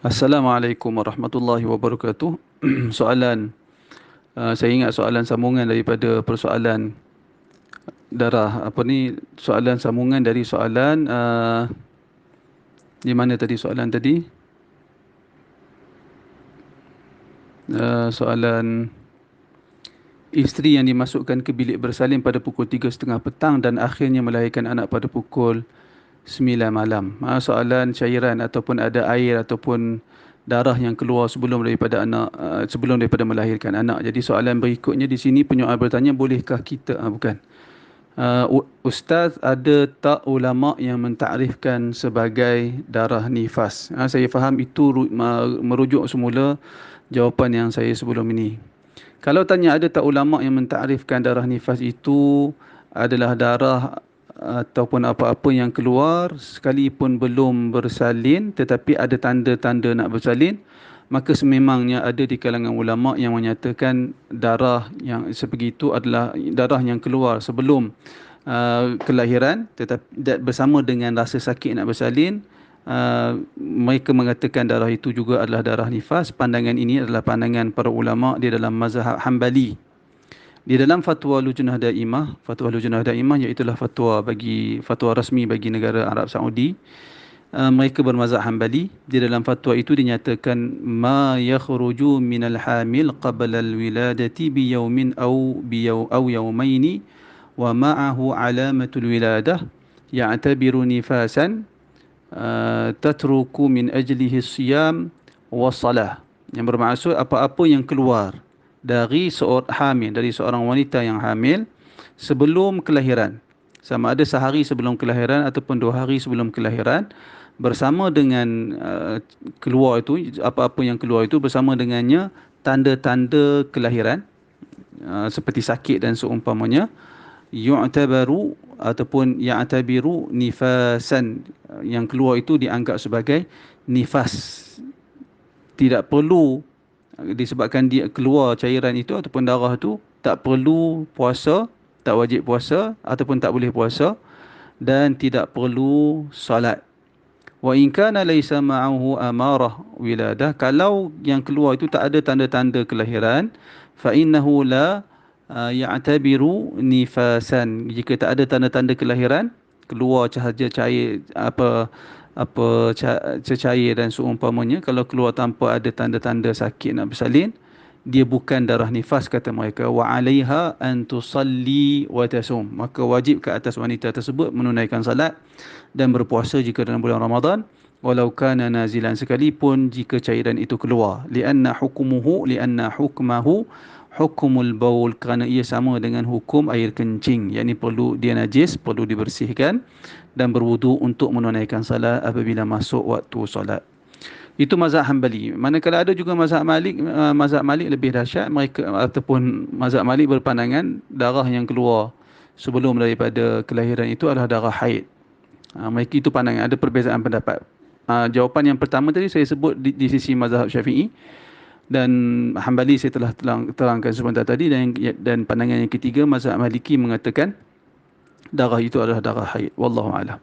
Assalamualaikum warahmatullahi wabarakatuh. Soalan, saya ingat soalan sambungan daripada persoalan darah. Apa ni? Soalan sambungan dari soalan, di mana tadi soalan tadi? Soalan isteri yang dimasukkan ke bilik bersalin pada pukul 3:30 petang dan akhirnya melahirkan anak pada pukul 9 malam. Soalan cairan ataupun ada air ataupun darah yang keluar sebelum daripada anak, sebelum daripada melahirkan anak. Jadi soalan berikutnya di sini penyoal bertanya, bolehkah kita, bukan. Ustaz, ada tak ulama yang mentakrifkan sebagai darah nifas? Saya faham itu merujuk semula jawapan yang saya sebelum ini. Kalau tanya ada tak ulama yang mentakrifkan darah nifas itu adalah darah ataupun apa-apa yang keluar sekalipun belum bersalin tetapi ada tanda-tanda nak bersalin, maka sememangnya ada di kalangan ulama yang menyatakan darah yang sebegitu adalah darah yang keluar sebelum kelahiran tetapi bersama dengan rasa sakit nak bersalin. Mereka mengatakan darah itu juga adalah darah nifas. Pandangan ini adalah pandangan para ulama di dalam mazhab Hambali. Di dalam fatwa Lujnah Daimah iaitulah fatwa rasmi bagi negara Arab Saudi. Mereka bermazhab Hambali. Di dalam fatwa itu dinyatakan ma yakhruju minal hamil qabla al-wiladati bi yawmin aw yawmaini wa ma'ahu alamatul wiladah ya'tabiru nifasan tatruku min ajlihi siyam wassalah. Yang bermaksud apa-apa yang keluar dari seorang wanita yang hamil sebelum kelahiran, sama ada sehari sebelum kelahiran ataupun 2 hari sebelum kelahiran, bersama dengan keluar itu, apa-apa yang keluar itu bersama dengannya tanda-tanda kelahiran, seperti sakit dan seumpamanya, yu'tabaru ataupun ya'tabiru nifasan, yang keluar itu dianggap sebagai nifas. Tidak perlu, disebabkan dia keluar cairan itu ataupun darah itu, tak perlu puasa, tak wajib puasa ataupun tak boleh puasa, dan tidak perlu solat. Wa in kana laysa ma'ahu amarah wiladah, kalau yang keluar itu tak ada tanda-tanda kelahiran, fa innahu la ya'tabiru nifasan. Jika tak ada tanda-tanda kelahiran, keluar sahaja cair, cecair dan seumpamanya, kalau keluar tanpa ada tanda-tanda sakit nak bersalin, dia bukan darah nifas, kata mereka. Wa 'alaiha an tusalli wa tasum, maka wajib ke atas wanita tersebut menunaikan salat dan berpuasa jika dalam bulan Ramadan, walau kana nazilan, sekalipun jika cairan itu keluar. Lianna hukmahu hukumul baul, kerana ia sama dengan hukum air kencing, yakni perlu, dia najis, perlu dibersihkan dan berwudu untuk menunaikan salat apabila masuk waktu solat. Itu mazhab Hambali. Manakala ada juga mazhab Malik lebih dahsyat. Mereka ataupun mazhab Malik berpandangan darah yang keluar sebelum daripada kelahiran itu adalah darah haid. Mereka itu pandangan, ada perbezaan pendapat. Jawapan yang pertama tadi saya sebut di sisi mazhab Syafi'i, dan Hambali saya telah terangkan sebentar tadi, dan pandangan yang ketiga mazhab Maliki mengatakan darah itu adalah darah haid. Wallahu a'lam.